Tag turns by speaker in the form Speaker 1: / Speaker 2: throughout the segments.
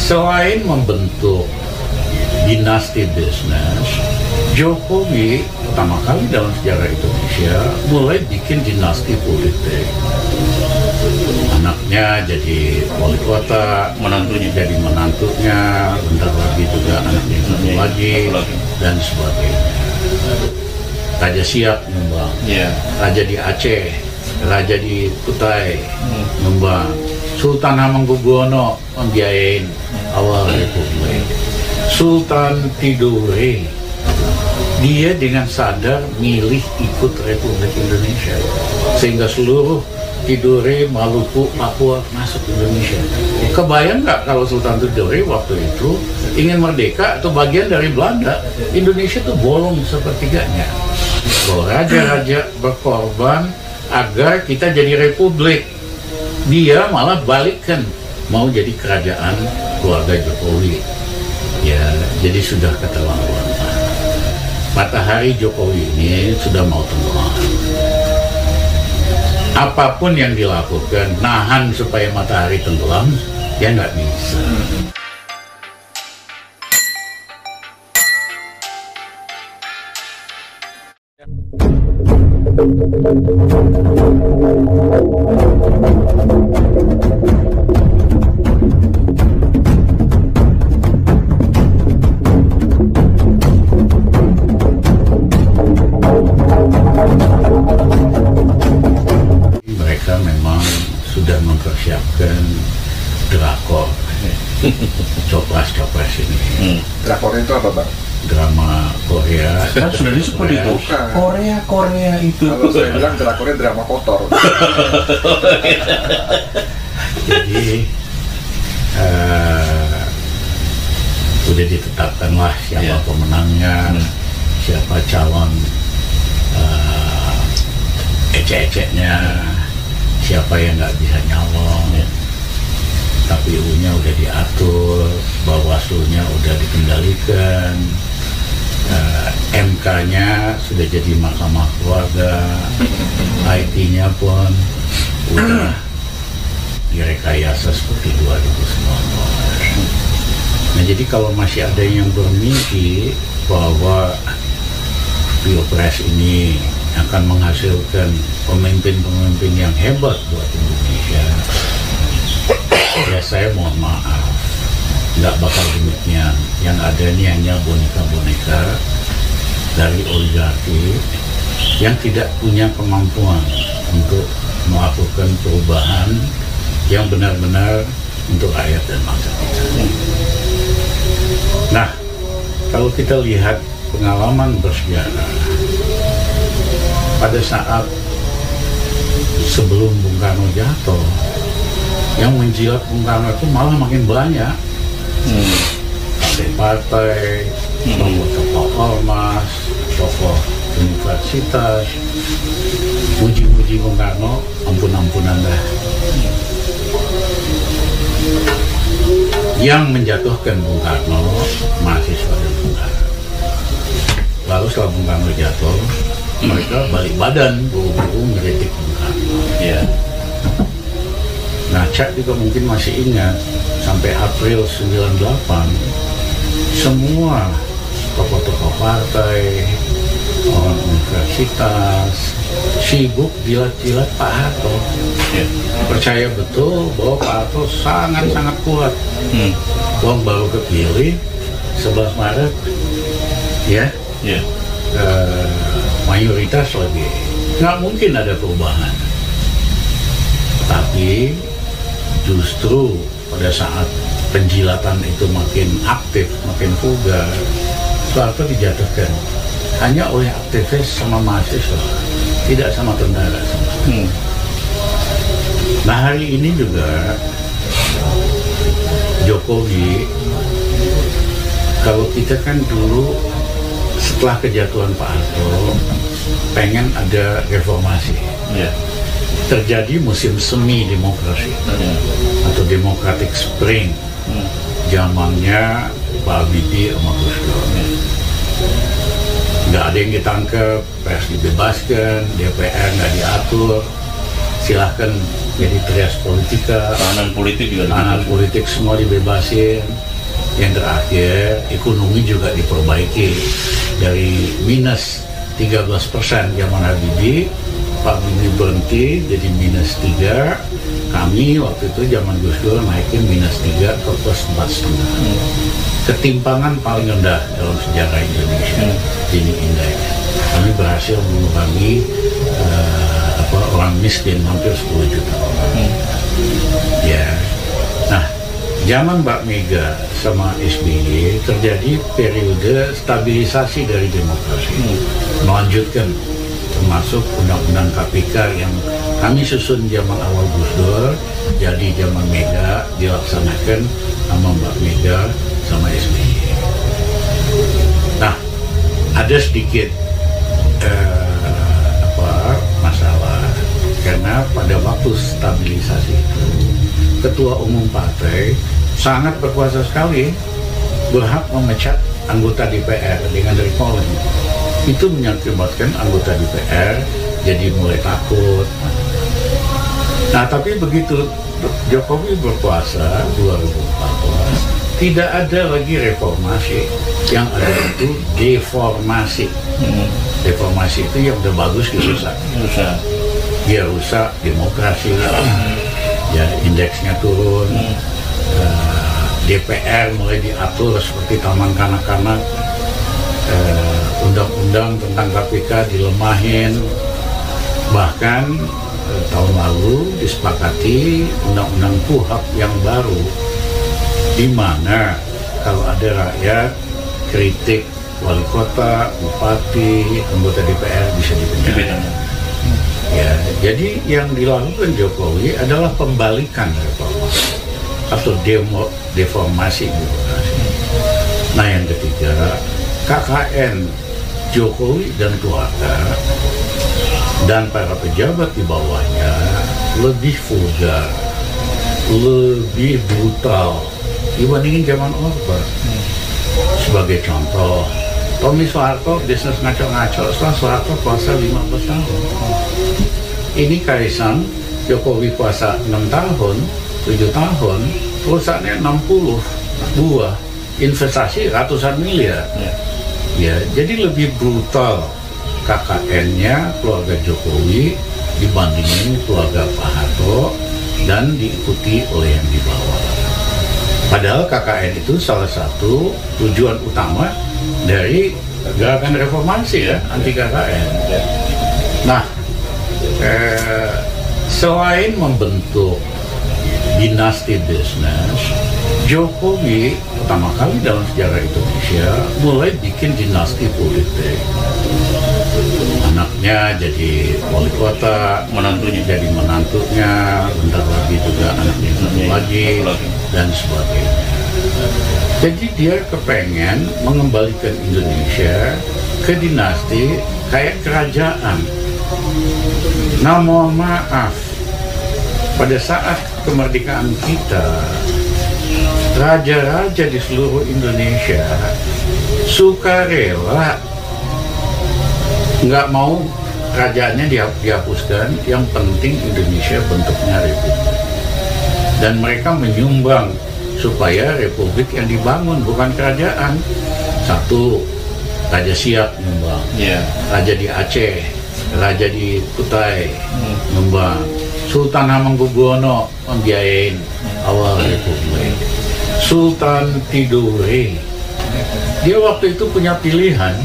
Speaker 1: Selain membentuk dinasti bisnis, Jokowi pertama kali dalam sejarah Indonesia mulai bikin dinasti politik. Anaknya jadi wali kota, menantunya jadi menantunya, bentar lagi juga anaknya satu lagi, dan sebagainya. Raja Siap nyumbang, raja di Aceh, raja di Kutai nyumbang, Sultan Hamengkubuwono membiayain awal Republik. Sultan Tidore, dia dengan sadar milih ikut Republik Indonesia, sehingga seluruh Tidore, Maluku, Papua masuk Indonesia. Kebayang nggak kalau Sultan Tidore waktu itu ingin merdeka atau bagian dari Belanda, Indonesia tuh bolong sepertiganya. Kalau raja-raja berkorban agar kita jadi republik, dia malah balikkan mau jadi kerajaan keluarga Jokowi. Ya, jadi sudah keterlaluan. Matahari Jokowi ini sudah mau tenggelam. Apapun yang dilakukan, nahan supaya matahari tenggelam, ya nggak bisa. Mereka memang sudah mempersiapkan drakor, copras ini.
Speaker 2: Drakor itu apa, Bang?
Speaker 1: Drama Korea.
Speaker 3: Kan sudah disebut itu. Korea itu.
Speaker 2: Kalau saya bilang drakornya drama kotor.
Speaker 1: Jadi udah ditetapkanlah siapa pemenangnya, siapa calon ecek-eceknya, siapa yang nggak bisa nyalon. KPU-nya udah diatur, Bawaslu-nya udah dikendalikan, MK-nya sudah jadi mahkamah keluarga, IT-nya pun udah direkayasa seperti 2019. Nah, jadi kalau masih ada yang bermimpi bahwa Pilpres ini akan menghasilkan pemimpin-pemimpin yang hebat buat Indonesia, ya saya mohon maaf, nggak bakal demikian. Yang ada ini hanya boneka-boneka dari oligarki yang tidak punya kemampuan untuk melakukan perubahan yang benar-benar untuk rakyat dan bangsa kita. Nah, kalau kita lihat pengalaman bersejarah, pada saat sebelum Bung Karno jatuh, yang menjilat Bung Karno itu malah makin banyak. Partai-partai, tokoh ormas, tokoh universitas, puji-puji Bung Karno, ampun-ampunan dah. Yang menjatuhkan Bung Karno, mahasiswa dan Bung Karno. Lalu setelah Bung Karno jatuh, mereka balik badan, buru-buru ngeritik Bung Karno. Nah, Cak juga mungkin masih ingat, sampai April 98, semua tokoh-tokoh partai, orang universitas, sibuk jilat-jilat Pak Harto. Percaya betul bahwa Pak Harto sangat-sangat kuat. Uang baru kepilih 11 Maret, mayoritas lagi. Nggak mungkin ada perubahan. Tapi justru pada saat penjilatan itu makin aktif, makin vulgar, Soeharto dijatuhkan hanya oleh aktivis sama mahasiswa, tidak sama tentara sama sekali. Nah, hari ini juga Jokowi, kalau kita kan dulu setelah kejatuhan Pak Harto pengen ada reformasi. Terjadi musim semi demokrasi atau Democratic Spring, zamannya Pak Habibie sama Gus Dur. Nggak ada yang ditangkap, pers dibebaskan, DPR nggak diatur, silahkan jadi trias politika,
Speaker 3: tahanan politik juga,
Speaker 1: tahanan politik semua dibebasin. Yang terakhir, ekonomi juga diperbaiki dari minus 13% zaman Habibie, Pak Habibie berhenti jadi minus 3. Kami waktu itu zaman Gus Dur naikin minus 3 ke plus 4,5. Ketimpangan paling rendah dalam sejarah Indonesia, Gini indeks. Kami berhasil mengurangi orang miskin hampir 10 juta orang. Ya. Nah, zaman Mbak Mega sama SBY terjadi periode stabilisasi dari demokrasi, melanjutkan termasuk undang-undang KPK yang kami susun zaman awal Gus Dur, jadi zaman Mega dilaksanakan sama Mbak Mega sama SBY. Nah, ada sedikit masalah karena pada waktu stabilisasi itu ketua umum partai sangat berkuasa sekali, berhak memecat anggota DPR dengan recalling. Itu mengakibatkan anggota DPR jadi mulai takut. Nah, tapi begitu Jokowi berkuasa 2014, tidak ada lagi reformasi, yang ada itu deformasi. Reformasi itu yang udah bagus dirusak. Dia rusak demokrasi, ya indeksnya turun, DPR mulai diatur seperti taman kanak-kanak, undang-undang tentang KPK dilemahin, bahkan tahun lalu disepakati undang-undang KUHP yang baru, di mana kalau ada rakyat kritik wali kota, bupati, anggota DPR bisa dipenjara. Ya, jadi yang dilakukan Jokowi adalah pembalikan reformasi atau deformasi demokrasi. Nah, yang ketiga, KKN Jokowi dan keluarga dan para pejabat di bawahnya lebih vulgar, lebih brutal dibandingin zaman Orba. Sebagai contoh, Tommy Soeharto bisnis ngaco-ngaco, setelah Soeharto kuasa 15 tahun. Ini Kaisang, Jokowi kuasa 6 tahun, 7 tahun, perusahaannya 60 buah, investasi ratusan miliar. Ya, jadi lebih brutal KKN-nya keluarga Jokowi dibandingin keluarga Pak Harto dan diikuti oleh yang di bawah. Padahal KKN itu salah satu tujuan utama dari gerakan reformasi ya, anti KKN. Nah, selain membentuk dinasti bisnis, Jokowi pertama kali dalam sejarah Indonesia mulai bikin dinasti politik. Anaknya jadi wali kota, menantunya jadi menantunya, bentar lagi juga anaknya lagi, dan sebagainya. Jadi dia kepengen mengembalikan Indonesia ke dinasti kayak kerajaan. Nah, mohon maaf, pada saat kemerdekaan kita, raja-raja di seluruh Indonesia sukarela nggak mau kerajaannya dihapuskan, yang penting Indonesia bentuknya republik. Dan mereka menyumbang supaya republik yang dibangun bukan kerajaan. Satu, Raja Siap nyumbang, raja di Aceh, raja di Kutai nyumbang, Sultan Hamengkubuwono membiayain awal republik, Sultan Tidore, dia waktu itu punya pilihan,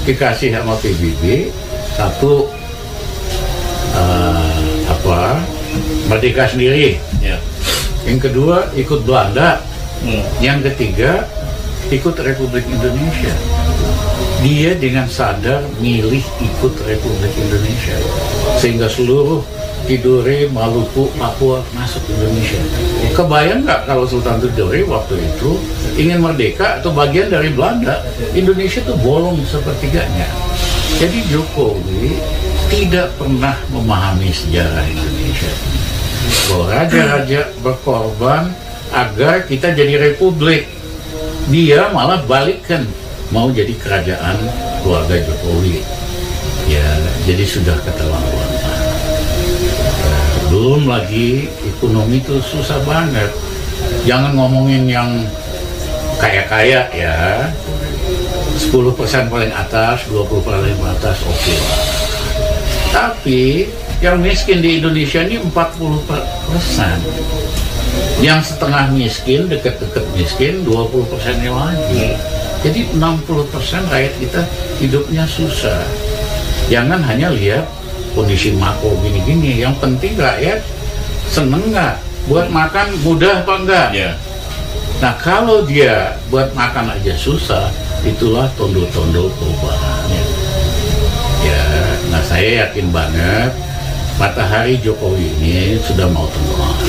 Speaker 1: dikasih sama PBB, satu merdeka sendiri, yang kedua ikut Belanda, yang ketiga ikut Republik Indonesia. Dia dengan sadar milih ikut Republik Indonesia, sehingga seluruh Tidore, Maluku, Papua masuk Indonesia. Kebayang nggak kalau Sultan Tidore waktu itu ingin merdeka atau bagian dari Belanda, Indonesia itu bolong sepertiganya. Jadi Jokowi tidak pernah memahami sejarah Indonesia, bahwa raja-raja berkorban agar kita jadi republik. Dia malah balikkan, mau jadi kerajaan keluarga Jokowi. Ya, jadi sudah keterlaluan. Belum lagi ekonomi itu susah banget. Jangan ngomongin yang kaya-kaya ya, 10% paling atas, 20% paling atas oke lah. Tapi yang miskin di Indonesia ini 40%. Yang setengah miskin, deket-deket miskin, 20%-nya lagi. Jadi 60% rakyat kita hidupnya susah. Jangan hanya lihat kondisi makro gini-gini, yang penting rakyat seneng nggak? Buat makan mudah apa enggak? Yeah. Nah kalau dia buat makan aja susah, itulah tondo-tondo perubahan. Ya, nah saya yakin banget matahari Jokowi ini sudah mau tenggelam.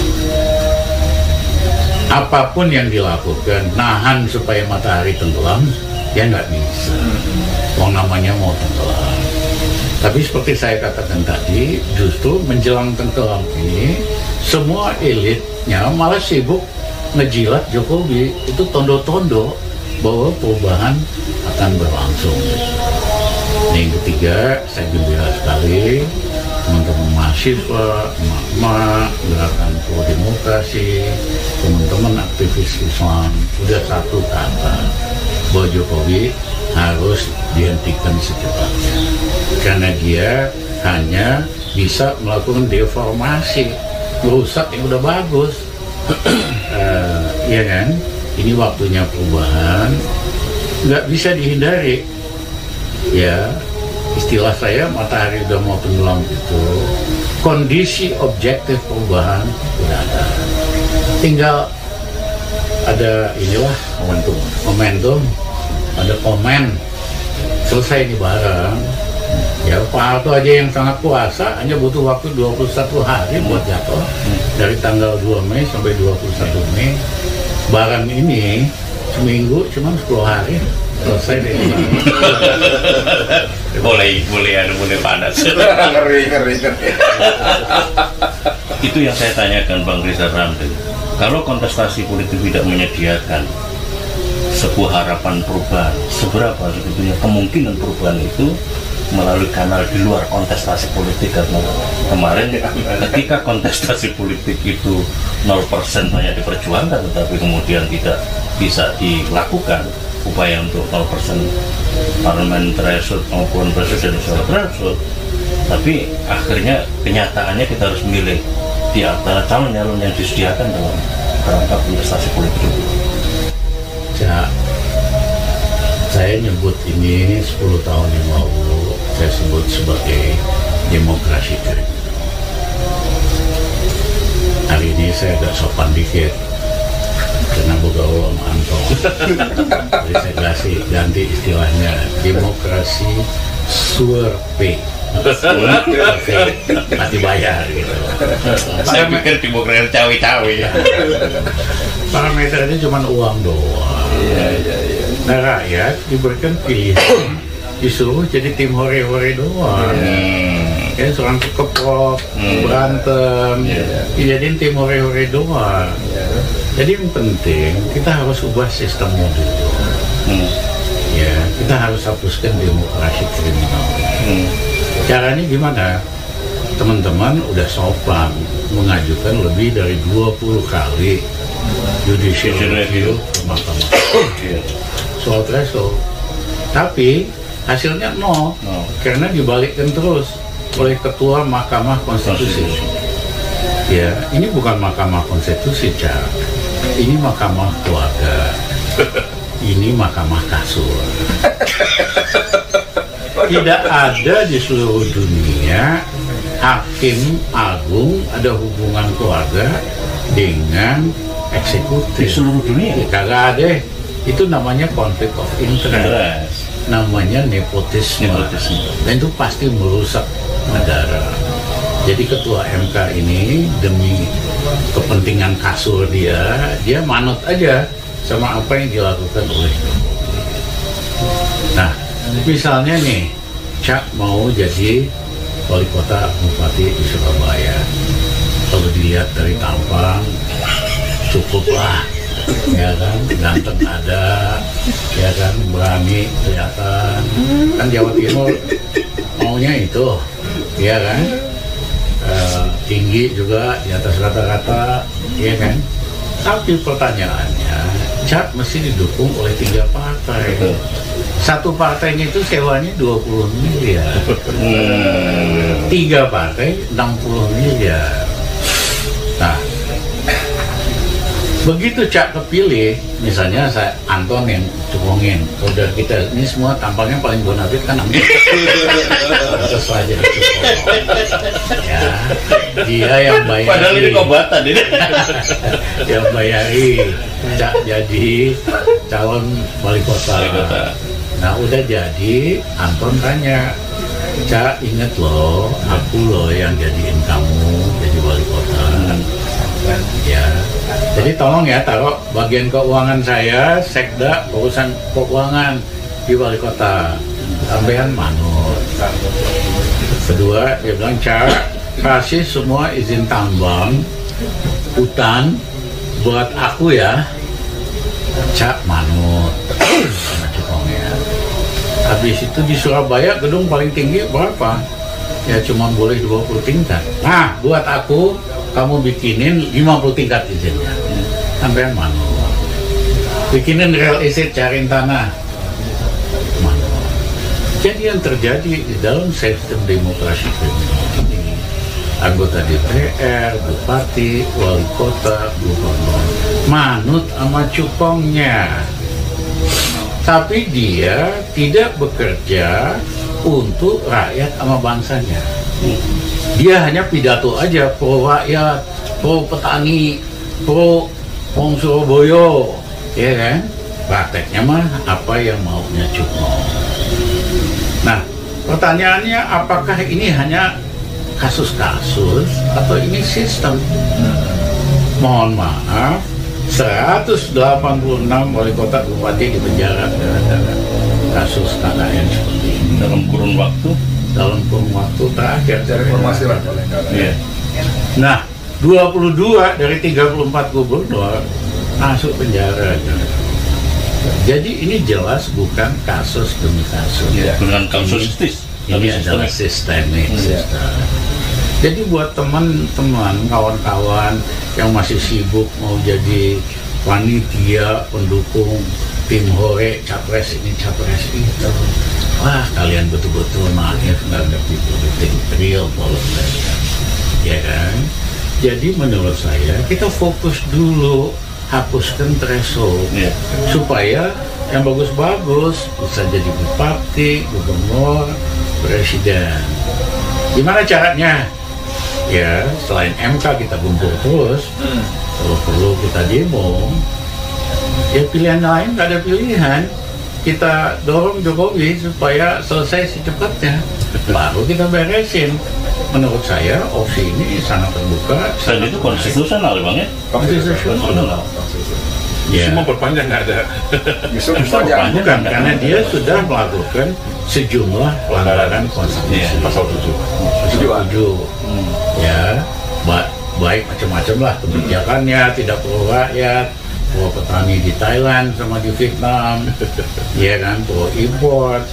Speaker 1: Apapun yang dilakukan, nahan supaya matahari tenggelam, ya nggak bisa. Wong namanya mau tenggelam. Tapi seperti saya katakan tadi, justru menjelang tenggelam ini, semua elitnya malah sibuk ngejilat Jokowi. Itu tondo-tondo bahwa perubahan akan berlangsung. Nah, yang ketiga, saya gembira sekali teman-teman mahasiswa, emak-emak, gerakan pro demokrasi, teman-teman aktivis Islam sudah satu kata bahwa Jokowi harus dihentikan secepatnya karena dia hanya bisa melakukan deformasi, merusak yang udah bagus. Ya kan, ini waktunya perubahan, nggak bisa dihindari. Ya, istilah saya matahari udah mau tenggelam itu, kondisi objektif perubahan udah ada. Tinggal ada inilah momentum, ada komen, selesai ini bareng. Ya Pak Harto aja yang sangat puasa hanya butuh waktu 21 hari buat jatuh, dari tanggal 2 Mei sampai 21 Mei. Barang ini seminggu cuma 10 hari selesai deh.
Speaker 4: boleh panas.
Speaker 2: Ngeri.
Speaker 4: Itu yang saya tanyakan Bang Rizal Ramli. Kalau kontestasi politik tidak menyediakan sebuah harapan perubahan, seberapa sebetulnya kemungkinan perubahan itu melalui kanal di luar kontestasi politik? Karena kemarin ketika kontestasi politik itu 0% banyak diperjuangkan, tetapi kemudian tidak bisa dilakukan upaya untuk 0% parlemen threshold maupun presidensial threshold. Tapi akhirnya kenyataannya kita harus memilih di antara calon-calon yang disediakan dalam kerangka kontestasi politik itu.
Speaker 1: Ya, saya nyebut ini 10 tahun yang lalu, saya sebut sebagai demokrasi kriminal. Hari ini saya agak sopan dikit karena bergaul sama Anto. Jadi saya ganti istilahnya demokrasi survei. Mati bayar gitu.
Speaker 4: Saya pikir demokrasi cawe-cawe.
Speaker 1: Parameternya cuma uang doang. Iya. Nah rakyat diberikan pilihan, disuruh jadi tim hore-hore doang. Ya seorang keprok, berantem, dijadiin tim hore-hore doang. Jadi yang penting kita harus ubah sistemnya dulu. Ya, kita harus hapuskan demokrasi kriminal. Caranya gimana? Teman-teman udah sopan mengajukan lebih dari 20 kali judicial review ke Mahkamah soal threshold, tapi hasilnya nol. Karena dibalikkan terus oleh Ketua Mahkamah Konstitusi. Ya, ini bukan Mahkamah Konstitusi, Cak. Ini Mahkamah Keluarga. Ini Mahkamah Kasur. Tidak ada di seluruh dunia hakim agung ada hubungan keluarga dengan eksekutif.
Speaker 4: Di seluruh dunia?
Speaker 1: Ya, kagak ada. Itu namanya konflik of interest. Namanya nepotisme. Dan itu pasti merusak negara. Jadi ketua MK ini demi kepentingan kasur dia manut aja sama apa yang dilakukan oleh Jokowi. Nah, misalnya nih, Cak mau jadi wali kota bupati di Surabaya. Kalau dilihat dari tampang, cukuplah, ya kan, ganteng ada, ya kan, berani kelihatan. Kan Jawa Timur maunya itu, ya kan. tinggi juga di atas rata-rata, ya kan? Tapi pertanyaannya, Cak mesti didukung oleh 3 partai. Satu partainya itu sewanya 20 miliar. 3 partai 60 miliar. Nah, begitu Cak kepilih, misalnya saya Anton yang cukongin, udah kita ini semua tampaknya paling bonafit kan Anton. Terus aja dicukong. Ya, dia yang bayari.
Speaker 4: Padahal ini kobatan ini.
Speaker 1: Yang bayari Cak jadi calon wali kota. Nah udah jadi, Anton tanya, Cak inget loh, aku loh yang jadiin kamu jadi wali kota. Ya, jadi tolong ya taruh bagian keuangan saya, sekda urusan keuangan di wali kota, sampean manut. Kedua dia bilang, Cak kasih semua izin tambang hutan buat aku ya. Cak manut sama cukongnya. Habis itu di Surabaya gedung paling tinggi berapa? Ya cuma boleh 20 tingkat. Nah buat aku kamu bikinin 50 tingkat izinnya. Sampean manut. Bikinin real estate, cariin tanah. Manut. Jadi yang terjadi di dalam sistem demokrasi ini, anggota DPR, bupati, wali kota, gubernur manut sama cukongnya. Tapi dia tidak bekerja untuk rakyat sama bangsanya. Dia hanya pidato aja, pro rakyat, pro petani, pro Wong Surabaya, ya kan? Prakteknya mah apa yang maunya cukong. Nah, pertanyaannya apakah ini hanya kasus-kasus atau ini sistem? Mohon maaf, 186 wali kota bupati di penjara gara-gara kasus KKN seperti ini.
Speaker 4: Dalam kurun waktu terakhir.
Speaker 2: Cari informasi lah paling nggak.
Speaker 4: Iya.
Speaker 1: Nah, 22 dari 34 gubernur masuk penjara. Jadi ini jelas bukan kasus demi kasus.
Speaker 4: Ya, bukan kasusistis.
Speaker 1: Ini adalah sistemik. Jadi buat teman-teman, kawan-kawan yang masih sibuk mau jadi panitia pendukung tim hore, capres ini, capres itu, wah kalian betul-betul naif, nggak ngerti politik, real politik, ya kan? Jadi menurut saya kita fokus dulu, hapuskan threshold, supaya yang bagus-bagus bisa jadi bupati, gubernur, presiden. Gimana caranya? Ya, selain MK kita kumpul terus, kalau perlu kita demo. Ya pilihan lain nggak ada pilihan. Kita dorong Jokowi supaya selesai secepatnya, baru kita beresin. Menurut saya opsi ini sangat terbuka.
Speaker 4: Dan itu konstitusional, Bang ya?
Speaker 1: Konstitusional. Ya.
Speaker 3: Semua perpanjang nggak ada.
Speaker 2: Justru
Speaker 1: bukan, karena dia sudah melakukan sejumlah pelanggaran konstitusi.
Speaker 3: Pasal 7.
Speaker 1: Ya, baik macam-macam lah kebijakannya, tidak pro rakyat, pro petani di Thailand sama di Vietnam, ya kan, pro import,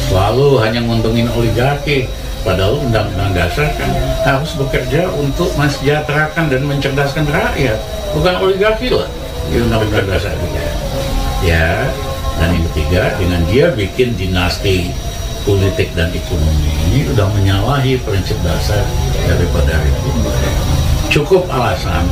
Speaker 1: selalu hanya nguntungin oligarki. Padahal undang-undang dasar kan harus bekerja untuk mensejahterakan dan mencerdaskan rakyat, bukan oligarki loh di undang-undang dasar kita. Ya, dan yang ketiga, dengan dia bikin dinasti politik dan ekonomi ini udah menyalahi prinsip dasar daripada republik. Cukup alasan